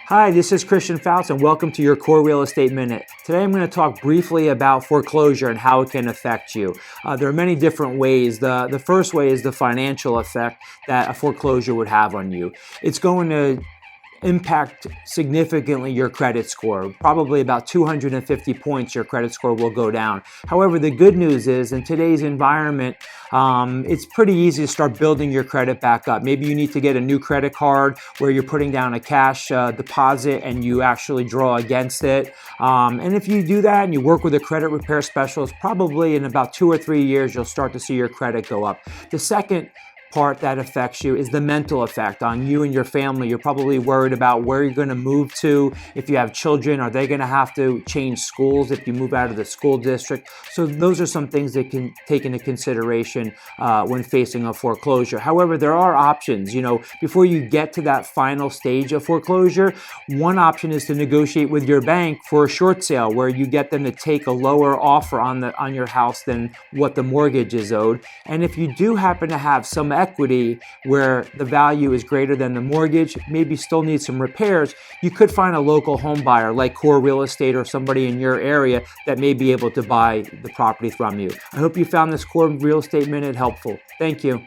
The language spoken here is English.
Hi, this is Christian Fouts and welcome to your Core Real Estate Minute. Today I'm going to talk briefly about foreclosure and how it can affect you. There are many different ways. The first way is the financial effect that a foreclosure would have on you. It's going to impact significantly your credit score. Probably about 250 points your credit score will go down. However, the good news is in today's environment, it's pretty easy to start building your credit back up. Maybe you need to get a new credit card where you're putting down a cash deposit and you actually draw against it. And if you do that and you work with a credit repair specialist, probably in about 2 or 3 years, you'll start to see your credit go up. The second part that affects you is the mental effect on you and your family. You're probably worried about where you're going to move to. If you have children, are they going to have to change schools if you move out of the school district? So those are some things that can take into consideration when facing a foreclosure. However, there are options. Before you get to that final stage of foreclosure, one option is to negotiate with your bank for a short sale where you get them to take a lower offer on your house than what the mortgage is owed. And if you do happen to have some equity where the value is greater than the mortgage, maybe still need some repairs, you could find a local home buyer like Core Real Estate or somebody in your area that may be able to buy the property from you. I hope you found this Core Real Estate Minute helpful. Thank you.